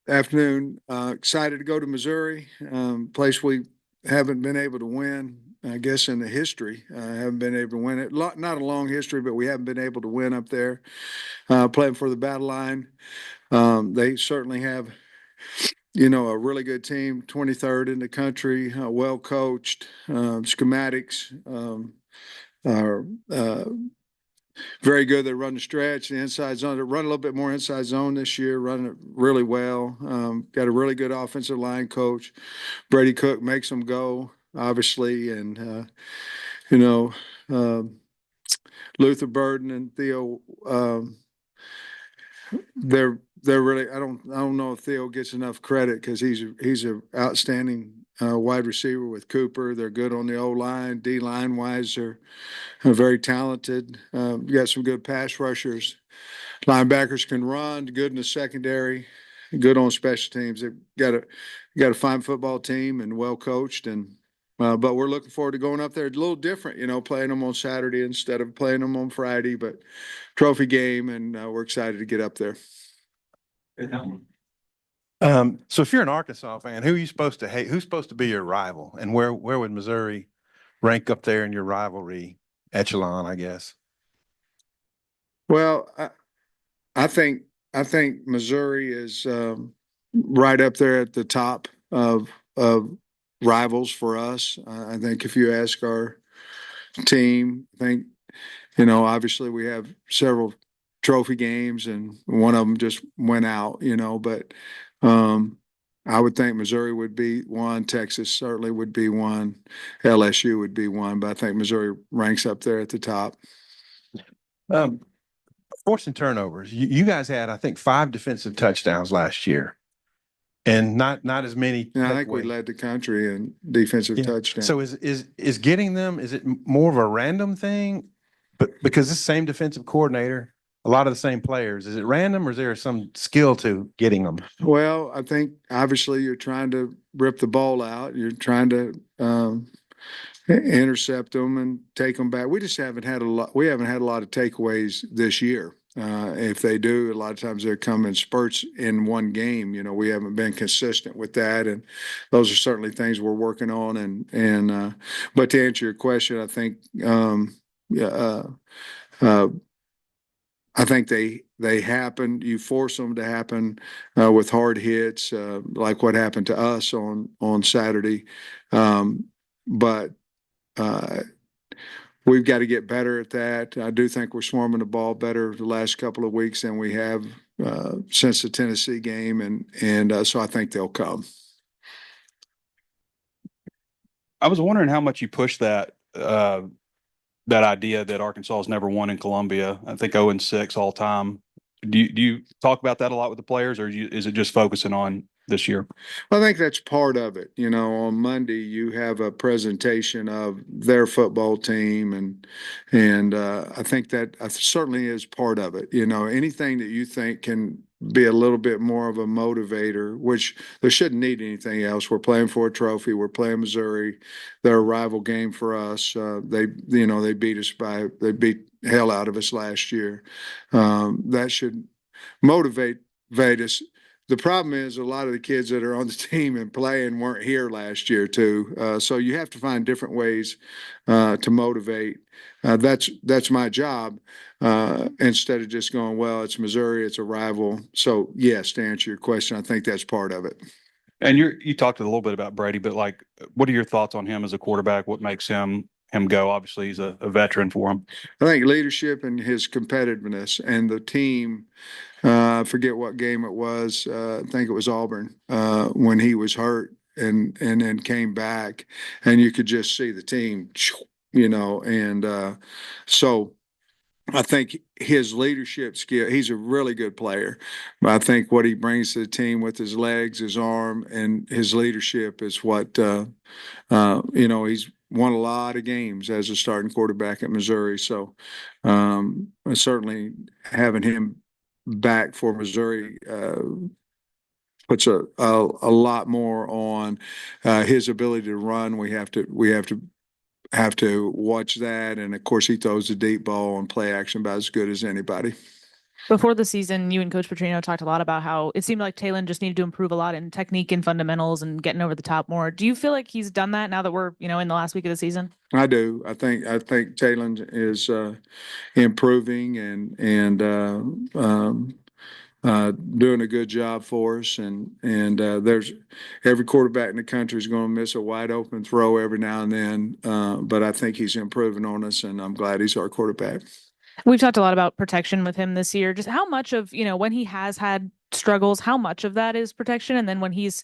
Afternoon. Excited to go to Missouri, place we haven't been able to win, I guess, in the history. Haven't been able to win it. Not a long history, but we haven't been able to win up there. Playing for the battle line. They certainly have, a really good team, 23rd in the country, well coached, schematics. Are very good. They run the stretch, the inside zone. They run a little bit more inside zone this year, running it really well. Got a really good offensive line coach. Brady Cook makes them go, obviously, and you know, um Luther Burden and Theo. They're really. I don't know if Theo gets enough credit because he's a outstanding wide receiver with Cooper. They're good on the O line, D line wise. They're very talented. You got some good pass rushers. Linebackers can run, good in the secondary, good on special teams. They've got a fine football team and well coached. And but we're looking forward to going up there. It's a little different, playing them on Saturday instead of playing them on Friday. But trophy game, and we're excited to get up there. So if you're an Arkansas fan, who are you supposed to hate? Who's supposed to be your rival? And where would Missouri rank up there in your rivalry echelon, I guess? Well, I think Missouri is right up there at the top of rivals for us. I think if you ask our team, I think obviously we have several trophy games, and one of them just went out. But um, I would think Missouri would be one, Texas certainly would be one, LSU would be one, but I think Missouri ranks up there at the top. Um, Forcing turnovers. You guys had, I think, 5 defensive touchdowns last year, and not as many. Yeah, I think we led the country in defensive touchdowns. So is getting them? Is it more of a random thing? But because this same defensive coordinator, a lot of the same players, is it random or is there some skill to getting them? Well, I think obviously you're trying to rip the ball out. You're trying to intercept them and take them back. We just haven't had a lot. We haven't had a lot of takeaways this year. If they do, a lot of times they come in spurts in one game. We haven't been consistent with that, and those are certainly things we're working on. But to answer your question, I think yeah, I think they happen. You force them to happen with hard hits, like what happened to us on Saturday. But we've got to get better at that. I do think we're swarming the ball better the last couple of weeks than we have since the Tennessee game, and so I think they'll come. I was wondering how much you push that idea that Arkansas has never won in Columbia. I think 0-6 all time. Do you talk about that a lot with the players, or is it just focusing on this year? I think that's part of it. On Monday you have a presentation of their football team, and I think that certainly is part of it. Anything that you think can be a little bit more of a motivator, which they shouldn't need anything else. We're playing for a trophy. We're playing Missouri. They're a rival game for us. They beat hell out of us last year. That should motivate us. The problem is a lot of the kids that are on the team and playing weren't here last year too. So you have to find different ways to motivate. That's my job. Instead of just going, well, it's Missouri, it's a rival. So yes, to answer your question, I think that's part of it. And you talked a little bit about Brady, but what are your thoughts on him as a quarterback? What makes him go? Obviously, he's a veteran for him. I think leadership and his competitiveness and the team. I forget what game it was. I think it was Auburn when he was hurt and then came back, and you could just see the team, and so I think his leadership skill, he's a really good player. But I think what he brings to the team with his legs, his arm, and his leadership is what, he's won a lot of games as a starting quarterback at Missouri. So certainly having him back for Missouri puts a lot more on his ability to run. We have to watch that, and of course he throws the deep ball and play action about as good as anybody. Before the season, you and Coach Petrino talked a lot about how it seemed like Talon just needed to improve a lot in technique and fundamentals and getting over the top more. Do you feel like he's done that now that we're, in the last week of the season? I do. I think Talon is improving and doing a good job for us. And there's every quarterback in the country is going to miss a wide open throw every now and then. But I think he's improving on us, and I'm glad he's our quarterback. We've talked a lot about protection with him this year. Just how much of, when he has had struggles, how much of that is protection? And then when he's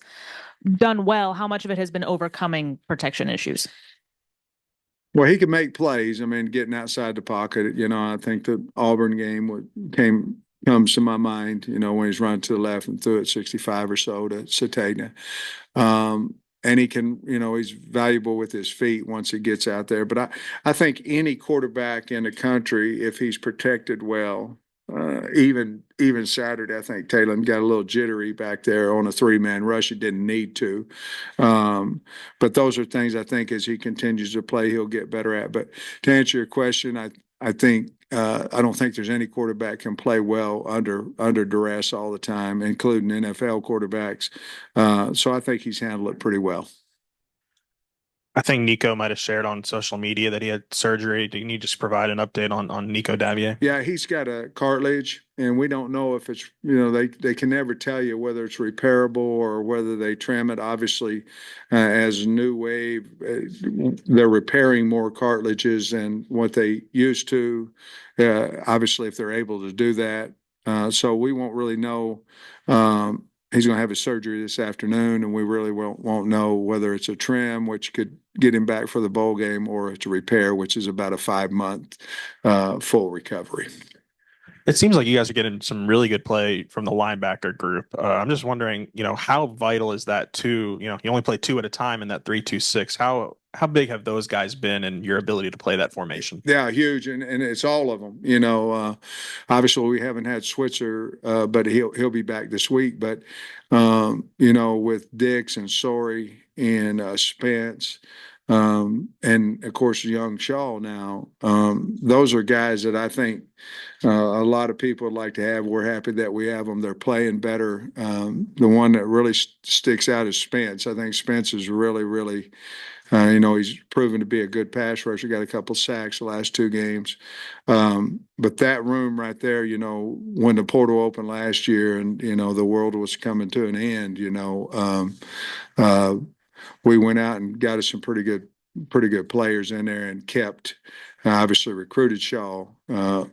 done well, how much of it has been overcoming protection issues? Well, he can make plays. I mean, getting outside the pocket. I think the Auburn game comes to my mind. When he's running to the left and threw it 65 or so to Satana. And he can, he's valuable with his feet once he gets out there. But I think any quarterback in the country, if he's protected well, even Saturday, I think Talon got a little jittery back there on a 3-man rush. He didn't need to. But those are things I think as he continues to play, he'll get better at. But to answer your question, I think I don't think there's any quarterback can play well under duress all the time, including NFL quarterbacks. So I think he's handled it pretty well. I think Nico might have shared on social media that he had surgery. Can you just provide an update on Nico Davier? Yeah, he's got a cartilage, and we don't know if it's, they can never tell you whether it's repairable or whether they trim it. Obviously, as New Wave, they're repairing more cartilages than what they used to. Obviously, if they're able to do that. So we won't really know. He's going to have his surgery this afternoon, and we really won't know whether it's a trim, which could get him back for the bowl game, or it's a repair, which is about a 5-month full recovery. It seems like you guys are getting some really good play from the linebacker group. I'm just wondering, how vital is that too? You only play 2 at a time in that 3-2-6. How big have those guys been in your ability to play that formation? Yeah, huge, and it's all of them. Obviously we haven't had Switzer, but he'll be back this week. But with Dix and Sorey and Spence, and of course young Shaw now, those are guys that I think a lot of people would like to have. We're happy that we have them. They're playing better. The one that really sticks out is Spence. I think Spence is really he's proven to be a good pass rusher. Got a couple sacks the last 2 games. But that room right there, when the portal opened last year and, the world was coming to an end, we went out and got us some pretty good players in there and kept, obviously recruited Shaw,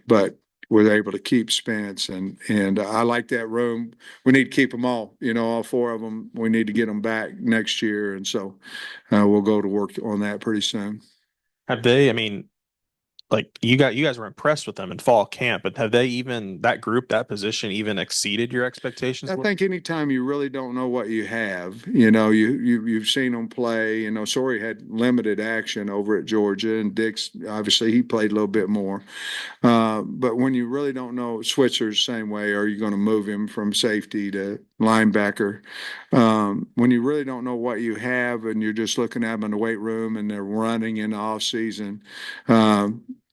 but was able to keep Spence, and I like that room. We need to keep them all, all 4 of them. We need to get them back next year, and so we'll go to work on that pretty soon. Have they? I mean, like you guys were impressed with them in fall camp, but have they that group, that position, even exceeded your expectations? I think anytime you really don't know what you have, you've seen them play. Sorey had limited action over at Georgia, and Dix, obviously he played a little bit more. But when you really don't know, Switzer's same way. Are you going to move him from safety to linebacker? When you really don't know what you have, and you're just looking at them in the weight room and they're running in the off season,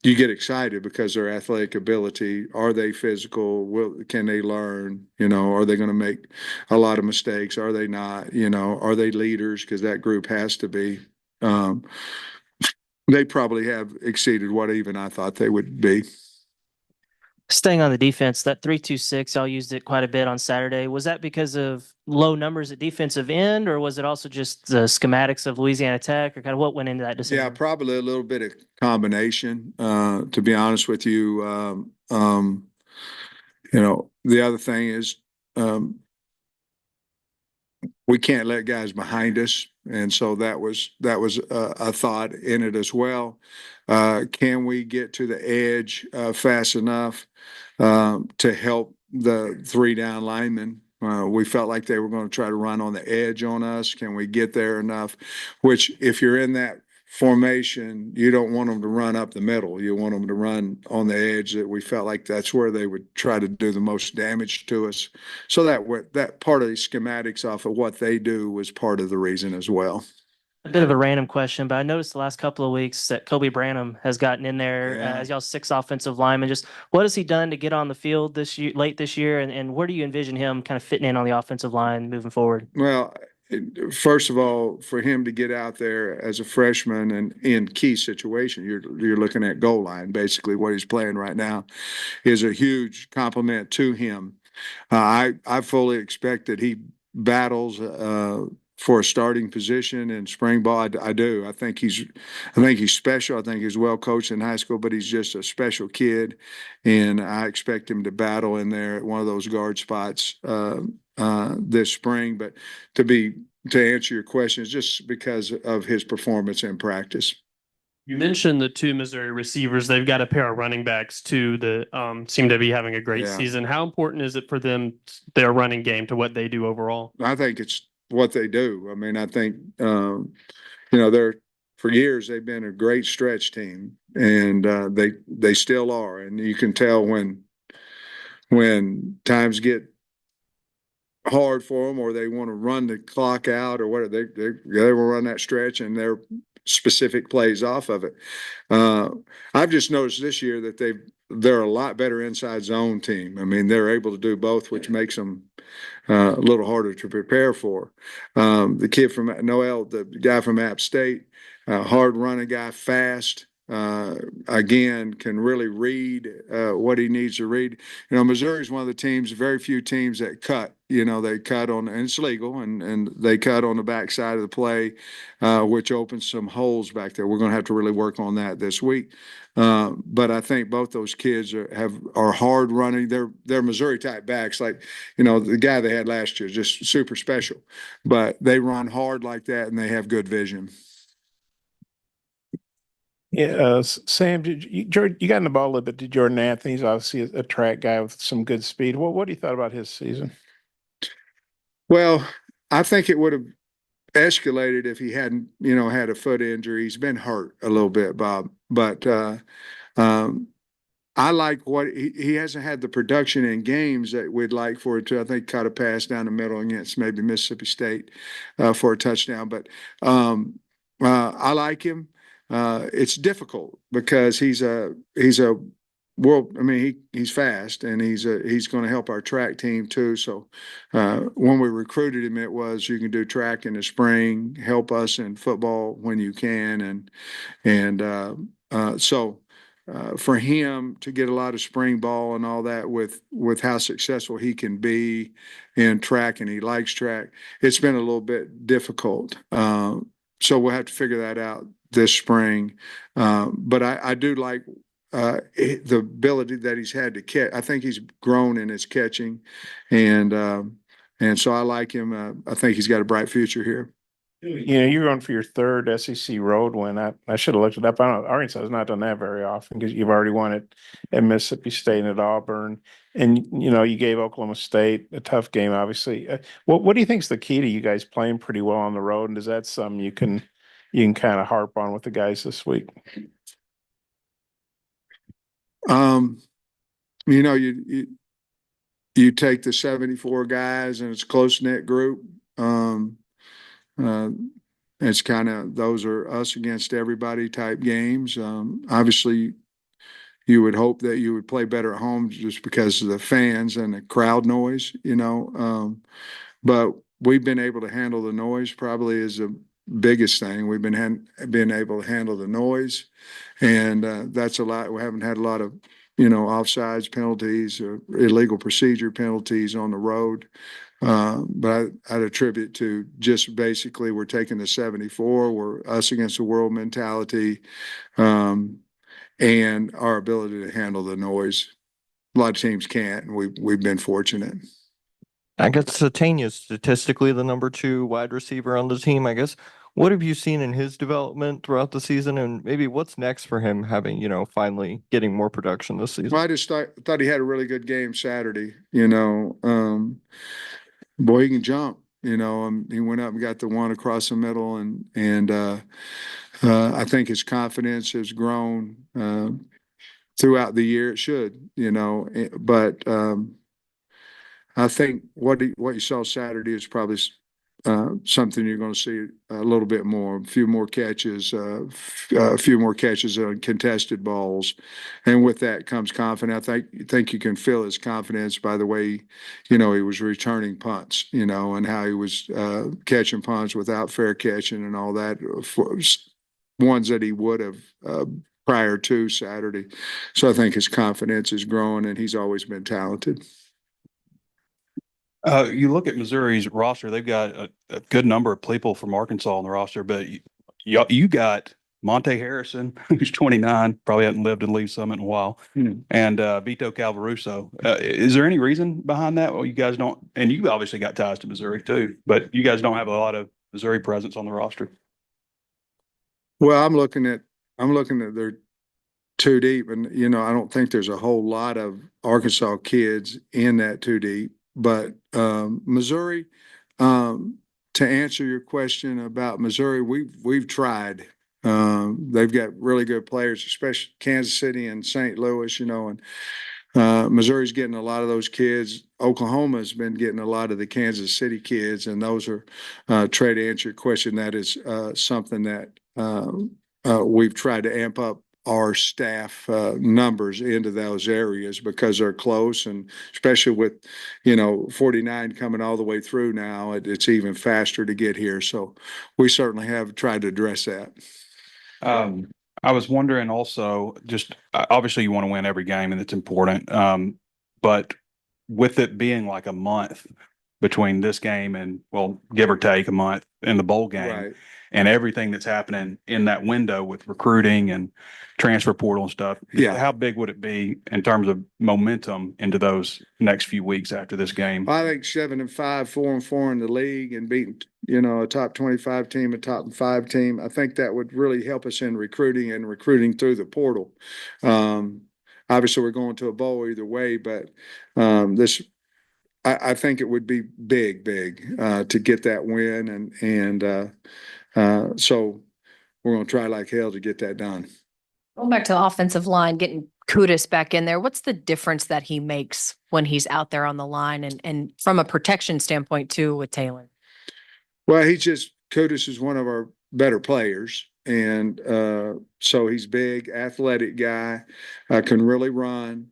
you get excited because their athletic ability. Are they physical? Can they learn? Are they going to make a lot of mistakes? Are they not? Are they leaders? Because that group has to be. They probably have exceeded what even I thought they would be. Staying on the defense, that 3-2-6, y'all used it quite a bit on Saturday. Was that because of low numbers at defensive end, or was it also just the schematics of Louisiana Tech, or kind of what went into that decision? Yeah, probably a little bit of combination. To be honest with you, the other thing is we can't let guys behind us, and so that was a thought in it as well. Can we get to the edge fast enough to help the 3 down linemen? We felt like they were going to try to run on the edge on us. Can we get there enough? Which, if you're in that formation, you don't want them to run up the middle. You want them to run on the edge. That we felt like that's where they would try to do the most damage to us. So that part of the schematics off of what they do was part of the reason as well. A bit of a random question, but I noticed the last couple of weeks that Kobe Branham has gotten in there Yeah. as y'all's sixth offensive lineman. Just what has he done to get on the field this year, late this year, and where do you envision him kind of fitting in on the offensive line moving forward? Well, first of all, for him to get out there as a freshman and in key situation, you're looking at goal line, basically what he's playing right now, is a huge compliment to him. I fully expect that he battles for a starting position in spring ball. I do. I think he's special. I think he's well coached in high school, but he's just a special kid, and I expect him to battle in there at one of those guard spots this spring. But to answer your question, it's just because of his performance in practice. You mentioned the two Missouri receivers. They've got a pair of running backs too that seem to be having a great Yeah. season. How important is it for them, their running game, to what they do overall? I think it's what they do. I mean, I think they're for years they've been a great stretch team, and they still are. And you can tell when times get hard for them, or they want to run the clock out, or whatever, they will run that stretch, and they're specific plays off of it. I've just noticed this year that they're a lot better inside zone team. I mean, they're able to do both, which makes them a little harder to prepare for. The kid from Noel, the guy from App State, hard running guy, fast. Again, can really read what he needs to read. Missouri is one of the teams, very few teams that cut. They cut on, and it's legal, and they cut on the backside of the play, which opens some holes back there. We're going to have to really work on that this week. But I think both those kids are hard running. They're Missouri type backs, like the guy they had last year, just super special. But they run hard like that, and they have good vision. Yeah, Sam, Jordan, you got in the ball a little bit. Jordan Anthony's obviously a track guy with some good speed. What do you thought about his season? Well, I think it would have escalated if he hadn't, had a foot injury. He's been hurt a little bit, Bob, but I like what he hasn't had the production in games that we'd like for it to. I think caught a pass down the middle against maybe Mississippi State for a touchdown, but I like him. It's difficult because he's a world. I mean, he's fast, and he's going to help our track team too. So when we recruited him, it was you can do track in the spring, help us in football when you can, so for him to get a lot of spring ball and all that with how successful he can be in track, and he likes track, it's been a little bit difficult. So we'll have to figure that out this spring. But I do like the ability that he's had to catch. I think he's grown in his catching, and so I like him. I think he's got a bright future here. You're going for your third SEC road win. I should have looked it up. I don't know. Arkansas has not done that very often because you've already won it at Mississippi State and at Auburn, and you gave Oklahoma State a tough game. Obviously, what do you think is the key to you guys playing pretty well on the road? And is that something you can kind of harp on with the guys this week? You take the 74 guys, and it's a close-knit group. It's kind of, those are us against everybody type games. Obviously, you would hope that you would play better at home just because of the fans and the crowd noise, but we've been able to handle the noise, probably is the biggest thing. We've been able to handle the noise, and that's a lot. We haven't had a lot of offsides penalties or illegal procedure penalties on the road. But I'd attribute to just basically we're taking the 74, we're us against the world mentality, and our ability to handle the noise. A lot of teams can't, and we've been fortunate. I guess Satania is statistically the number 2 wide receiver on the team. I guess what have you seen in his development throughout the season, and maybe what's next for him having, finally getting more production this season? Well, I just thought he had a really good game Saturday. Boy, he can jump. He went up and got the one across the middle, and I think his confidence has grown throughout the year. It should, but I think what you saw Saturday is probably something you're going to see a little bit more, a few more catches, a few more catches on contested balls. And with that comes confidence. I think you can feel his confidence by the way, he was returning punts, and how he was catching punts without fair catching and all that, ones that he would have prior to Saturday. So I think his confidence is growing, and he's always been talented. You look at Missouri's roster; they've got a good number of people from Arkansas on the roster, but you got Monte Harrison, who's 29, probably hasn't lived in Lee's Summit in a while, and Vito Calvaruso. Is there any reason behind that? Well, you guys don't, and you obviously got ties to Missouri too, but you guys don't have a lot of Missouri presence on the roster. Well, I'm looking at their two deep, and I don't think there's a whole lot of Arkansas kids in that two deep. But Missouri, to answer your question about Missouri, we've tried. They've got really good players, especially Kansas City and St. Louis, and Missouri's getting a lot of those kids. Oklahoma's been getting a lot of the Kansas City kids, and those are, try to answer your question, that is something that we've tried to amp up our staff numbers into those areas because they're close, and especially with 49 coming all the way through now, it's even faster to get here. So we certainly have tried to address that. I was wondering also, just obviously you want to win every game and it's important, but with it being like a month between this game and, well, give or take a month in the bowl game, Right. and everything that's happening in that window with recruiting and transfer portal and stuff. Yeah. How big would it be in terms of momentum into those next few weeks after this game? I think 7-5, 4-4 in the league, and beating a top 25 team, a top 5 team. I think that would really help us in recruiting and recruiting through the portal. Obviously, we're going to a bowl either way, but I think it would be big to get that win, and so we're going to try like hell to get that done. Going back to the offensive line, getting Kudus back in there, what's the difference that he makes when he's out there on the line, and from a protection standpoint too with Taylor? Well, Kudus is one of our better players, and so he's big, athletic guy, can really run.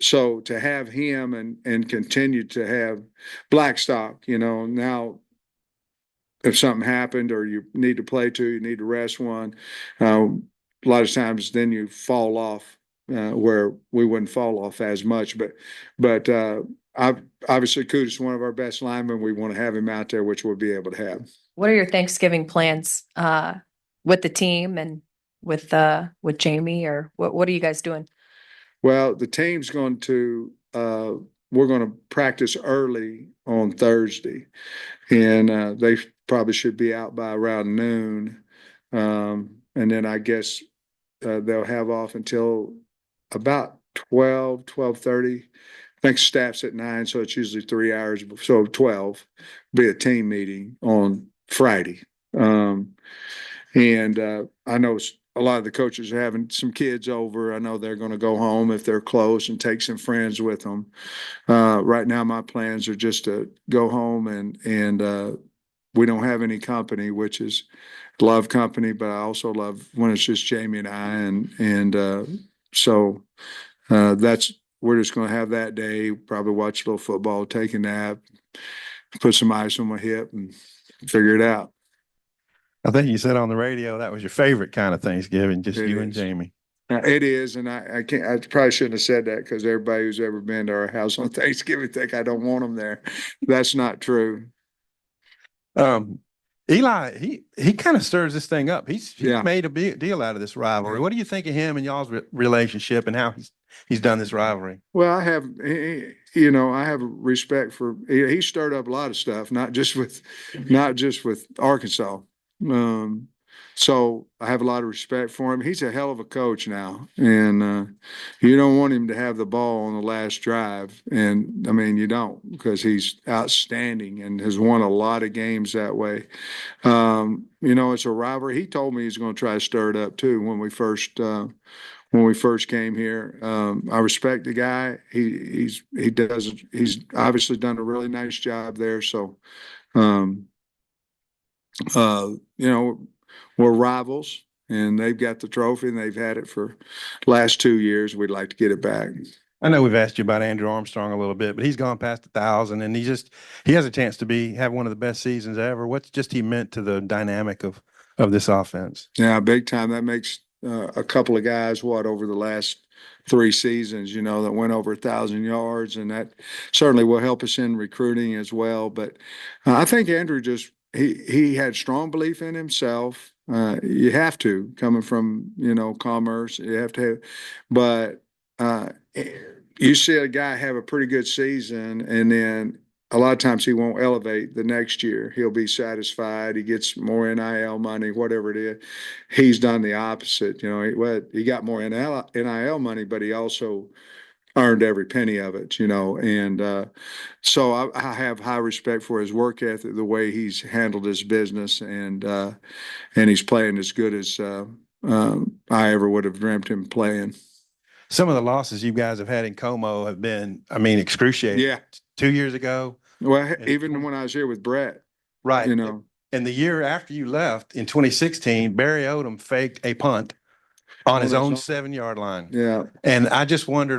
So to have him and continue to have Blackstock, now if something happened or you need to play two, you need to rest one. A lot of times then you fall off where we wouldn't fall off as much. But obviously Kudus is one of our best linemen. We want to have him out there, which we'll be able to have. What are your Thanksgiving plans with the team and with Jamie, or what are you guys doing? Well, the team's going to we're going to practice early on Thursday, and they probably should be out by around noon. And then I guess they'll have off until about 12:30. I think staff's at 9, so it's usually 3 hours. So 12 be a team meeting on Friday. And I know a lot of the coaches are having some kids over. I know they're going to go home if they're close and take some friends with them. Right now, my plans are just to go home, and we don't have any company, which is love company, but I also love when it's just Jamie and I, and so that's, we're just going to have that day, probably watch a little football, take a nap, put some ice on my hip, and figure it out. I think you said on the radio that was your favorite kind of Thanksgiving, just It you and is. Jamie. It is, and I can't. I probably shouldn't have said that because everybody who's ever been to our house on Thanksgiving think I don't want them there. That's not true. Eli, he kind of stirs this thing up. He's Yeah. made a big deal out of this rivalry. What do you think of him and y'all's relationship and how he's done this rivalry? Well, I have, I have respect for. He stirred up a lot of stuff, not just with Arkansas. So I have a lot of respect for him. He's a hell of a coach now, and you don't want him to have the ball on the last drive. And I mean, you don't, because he's outstanding and has won a lot of games that way. It's a rivalry. He told me he's going to try to stir it up too when we first when we first came here. I respect the guy. He's obviously done a really nice job there. So, um, you know, we're rivals and they've got the trophy and they've had it for last 2 years. We'd like to get it back. I know we've asked you about Andrew Armstrong a little bit, but he's gone past 1,000 and he has a chance to have one of the best seasons ever. What's just he meant to the dynamic of this offense? Yeah, big time. That makes a couple of guys over the last 3 seasons, that went over 1,000 yards, and that certainly will help us in recruiting as well. But I think Andrew he had strong belief in himself. You have to, coming from Commerce, you have to have, but you see a guy have a pretty good season, and then a lot of times he won't elevate the next year. He'll be satisfied. He gets more NIL money, whatever it is. He's done the opposite. He got more NIL money, but he also earned every penny of it, and so I have high respect for his work ethic, the way he's handled his business, and he's playing as good as I ever would have dreamt him playing. Some of the losses you guys have had in Como have been, excruciating. Yeah. 2 years ago. Well, even when I was here with Brett, right. And the year after you left in 2016, Barry Odom faked a punt on his own 7-yard line. Yeah. And I just wonder,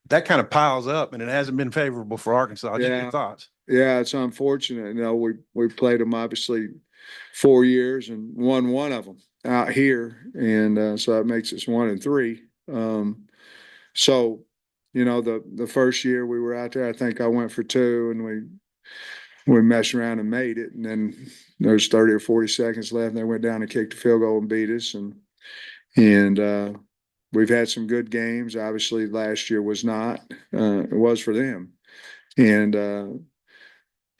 that kind of piles up, and it hasn't been favorable for Arkansas. Just your thoughts. Yeah, it's unfortunate. We played them obviously 4 years and won one of them out here, and so that makes us 1-3. So, the first year we were out there, I think I went for 2, and we messed around and made it, and then there's 30 or 40 seconds left, and they went down and kicked the field goal and beat us, and we've had some good games. Obviously, last year was not. It was for them, and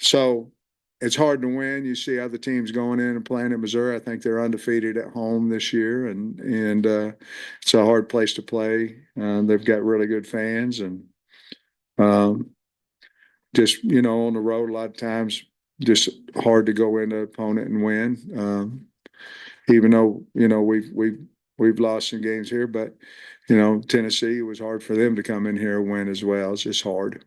so it's hard to win. You see other teams going in and playing at Missouri. I think they're undefeated at home this year, and it's a hard place to play. They've got really good fans, and just on the road a lot of times, just hard to go into an opponent and win. Even though we've lost some games here, but Tennessee, it was hard for them to come in here and win as well. It's just hard.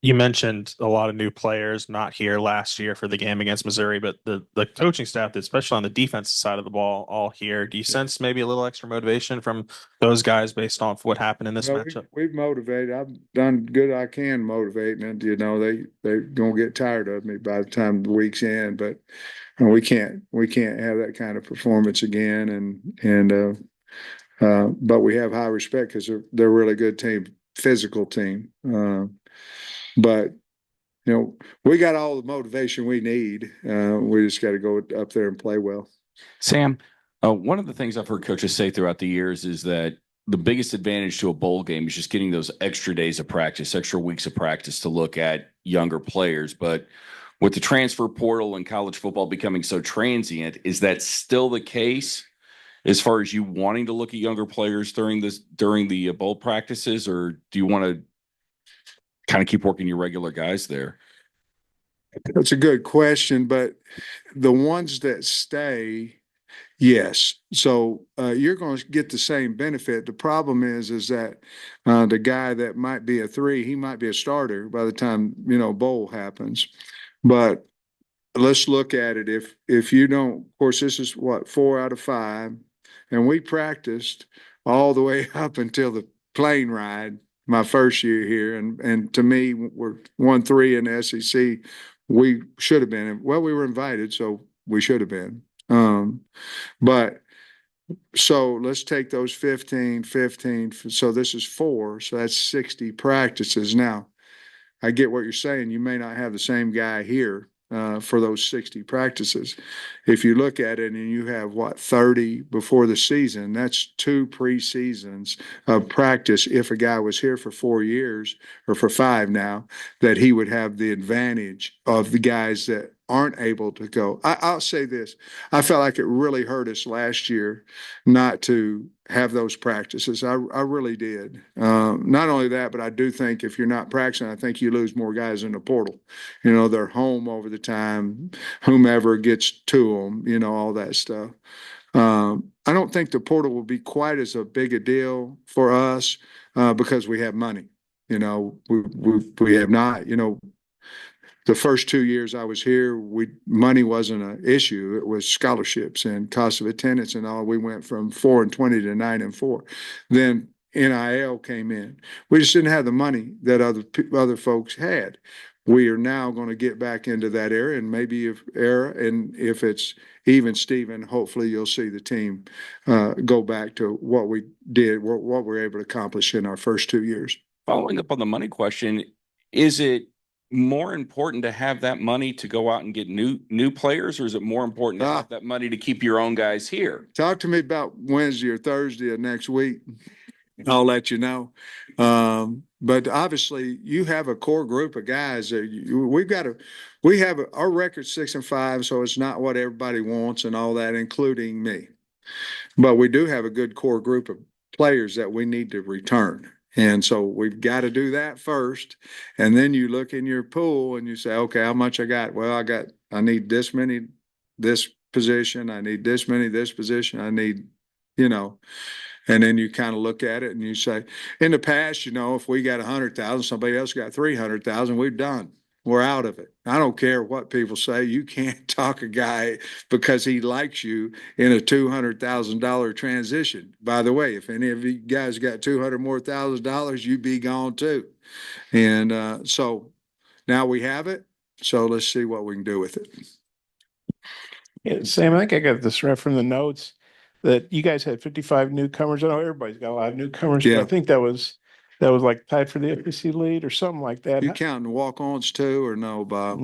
You mentioned a lot of new players not here last year for the game against Missouri, but the coaching staff, especially on the defensive side of the ball, all here. Do you sense maybe a little extra motivation from those guys based off what happened in this matchup? We've motivated. I've done good I can motivating, and they're gonna get tired of me by the time the week's end. But we can't have that kind of performance again. But we have high respect because they're a really good team, physical team. But we got all the motivation we need. We just got to go up there and play well. Sam, one of the things I've heard coaches say throughout the years is that the biggest advantage to a bowl game is just getting those extra days of practice, extra weeks of practice to look at younger players. But with the transfer portal and college football becoming so transient, is that still the case as far as you wanting to look at younger players during the bowl practices, or do you want to kind of keep working your regular guys there? That's a good question, but the ones that stay, yes. So you're going to get the same benefit. The problem is that the guy that might be a 3, he might be a starter by the time bowl happens. But let's look at it. If you don't, of course, this is 4 out of 5, and we practiced all the way up until the plane ride my first year here, and to me, we're 1-3 in the SEC. We should have been. Well, we were invited, so we should have been. But so let's take those 15. So this is 4. So that's 60 practices. Now, I get what you're saying. You may not have the same guy here for those 60 practices. If you look at it and you have 30 before the season, that's 2 preseasons of practice. If a guy was here for 4 years or for 5 now, that he would have the advantage of the guys that aren't able to go. I'll say this. I felt like it really hurt us last year not to have those practices. I really did. Not only that, but I do think if you're not practicing, I think you lose more guys in the portal. They're home over the time, whomever gets to them, all that stuff. I don't think the portal will be quite as a big a deal for us because we have money. You know, we have not. You know, the first 2 years I was here, money wasn't an issue. It was scholarships and cost of attendance and all. We went from 4-20 to 9-4. Then NIL came in. We just didn't have the money that other folks had. We are now going to get back into that era, and maybe if it's even Steven, hopefully you'll see the team go back to what we did, what we were able to accomplish in our first 2 years. Following up on the money question, is it more important to have that money to go out and get new players, or is it more important to have that money to keep your own guys here? Talk to me about Wednesday or Thursday of next week. I'll let you know. But obviously you have a core group of guys that we have our record 6-5, so it's not what everybody wants and all that, including me. But we do have a good core group of players that we need to return. And so we've got to do that first. And then you look in your pool and you say, okay, how much I got? Well, I need this many, this position. I need this many, this position. I need, you know, and then you kind of look at it and you say, in the past, you know, if we got 100,000, somebody else got 300,000, we're done. We're out of it. I don't care what people say. You can't talk a guy because he likes you in a $200,000 transition. By the way, if any of you guys got $200,000 more, you be gone too. And so now we have it. So let's see what we can do with it. Yeah, Sam, I think I got this right from the notes that you guys had 55 newcomers. I know everybody's got a lot of newcomers, Yeah. but I think that was like tied for the FBC lead or something like that. You counting walk-ons too, or no, Bob?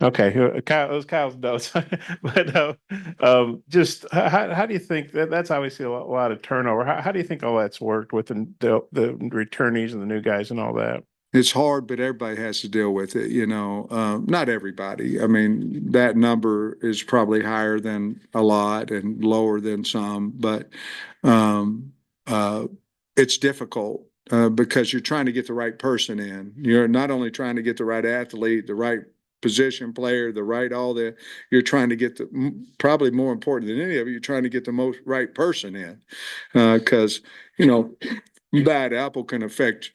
Okay, Kyle, it was Kyle's notes, but just how do you think that's obviously a lot of turnover? How do you think all that's worked with the returnees and the new guys and all that? It's hard, but everybody has to deal with it, you know. Not everybody. I mean, that number is probably higher than a lot and lower than some, but it's difficult because you're trying to get the right person in. You're not only trying to get the right athlete, the right position player, you're trying to get probably more important than any of it, you're trying to get the right person in because, you know, bad apple can affect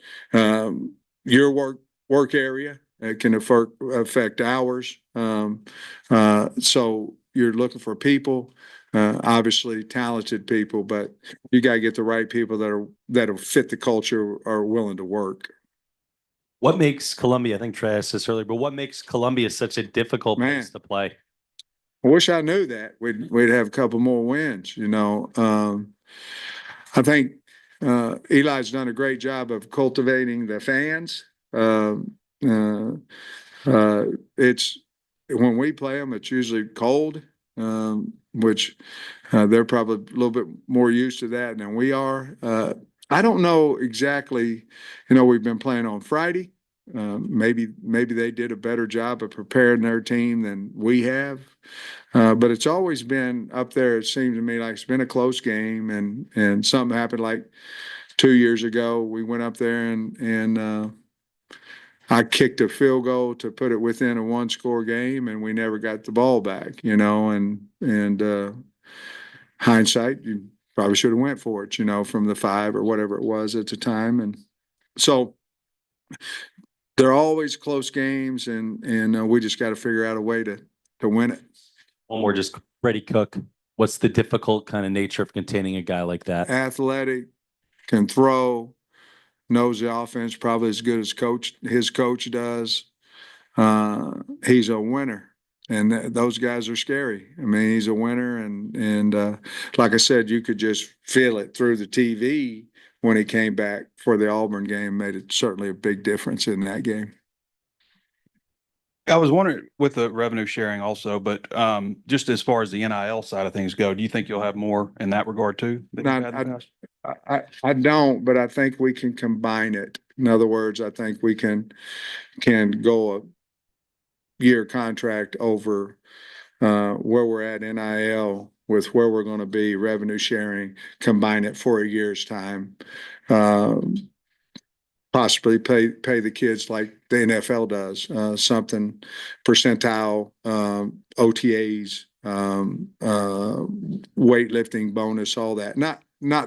your work area. It can affect ours. So you're looking for people, obviously talented people, but you got to get the right people that'll fit the culture, are willing to work. What makes Columbia, I think Trey asked this earlier, but what makes Columbia such a difficult place to play? I wish I knew that. We'd have a couple more wins, you know. I think Eli's done a great job of cultivating the fans. It's when we play them, it's usually cold, which they're probably a little bit more used to that than we are. I don't know exactly. You know, we've been playing on Friday. Maybe they did a better job of preparing their team than we have. But it's always been up there. It seems to me like it's been a close game, and something happened like 2 years ago. We went up there and I kicked a field goal to put it within a 1-score game, and we never got the ball back. You know, and hindsight, you probably should have went for it. You know, from the 5 or whatever it was at the time, and so. They're always close games, and we just got to figure out a way to win it. One more, just Freddie Cook. What's the difficult kind of nature of containing a guy like that? Athletic, can throw, knows the offense probably as good as his coach does. He's a winner, and those guys are scary. I mean, he's a winner, and like I said, you could just feel it through the TV. When he came back for the Auburn game, made it certainly a big difference in that game. I was wondering with the revenue sharing also, but just as far as the NIL side of things go, do you think you'll have more in that regard too? I don't, but I think we can combine it. In other words, I think we can go a year contract over where we're at NIL with where we're going to be revenue sharing, combine it for a year's time, possibly pay the kids like the NFL does, something percentile, OTAs, weightlifting bonus, all that. Not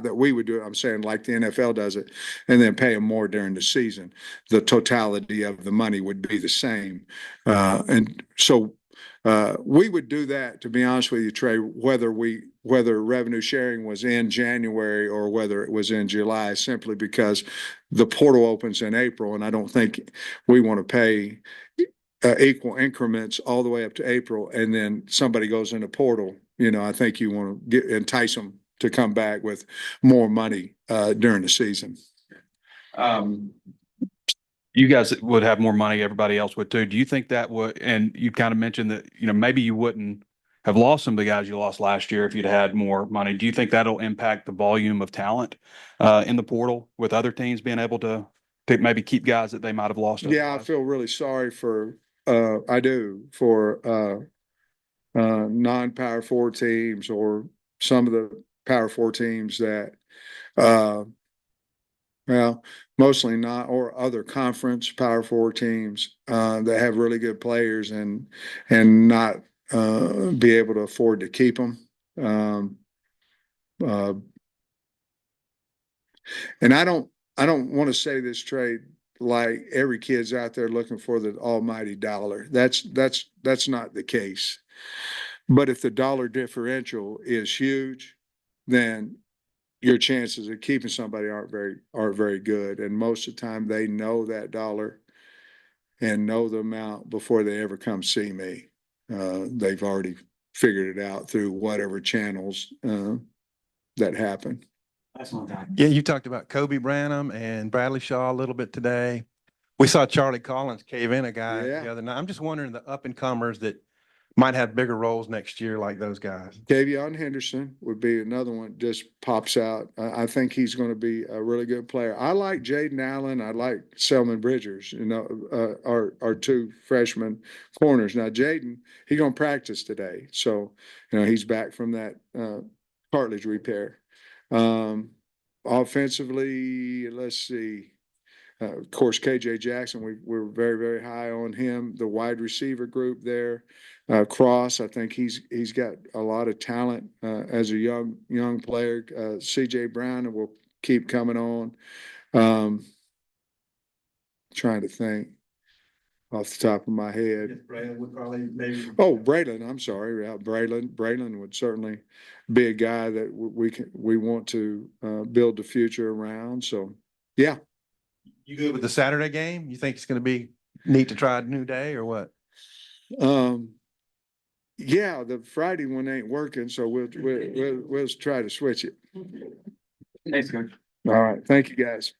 that we would do it. I'm saying like the NFL does it, and then pay them more during the season. The totality of the money would be the same. And so we would do that, to be honest with you, Trey, whether revenue sharing was in January or whether it was in July, simply because the portal opens in April, and I don't think we want to pay equal increments all the way up to April, and then somebody goes in the portal. I think you want to entice them to come back with more money during the season. You guys would have more money, everybody else would too. Do you think that would, and you kind of mentioned that, maybe you wouldn't have lost some of the guys you lost last year if you'd had more money. Do you think that'll impact the volume of talent in the portal with other teams being able to maybe keep guys that they might have lost? Yeah, otherwise? I feel really sorry for non-Power 4 teams or some of the Power 4 teams that well, mostly not, or other conference Power 4 teams that have really good players and not be able to afford to keep them. And I don't want to say this, Trey, like every kid's out there looking for the almighty dollar. That's not the case. But if the dollar differential is huge, then your chances of keeping somebody aren't very good. And most of the time they know that dollar and know the amount before they ever come see me. They've already figured it out through whatever channels that happen. Yeah, you talked about Kobe Branham and Bradley Shaw a little bit today. We saw Charlie Collins cave in a guy the other night. I'm just wondering the up and comers that might have bigger roles next year, like those guys. Davion Henderson would be another one, just pops out. I think he's going to be a really good player. I like Jaden Allen. I like Selman Bridgers, our two freshman corners. Now, Jaden, he's going to practice today. So, he's back from that cartilage repair. Offensively, let's see. Of course, KJ Jackson, we're very, very high on him. The wide receiver group there, Cross, I think he's got a lot of talent as a young player. CJ Brown will keep coming on. Trying to think off the top of my head. Braylon would probably maybe. Oh, Braylon, I'm sorry. Braylon would certainly be a guy that we want to build the future around. So, yeah. You good with the Saturday game? You think it's going to be neat to try a new day or what? Yeah, the Friday one ain't working, so we'll try to switch it. Thanks, Coach. All right, thank you, guys.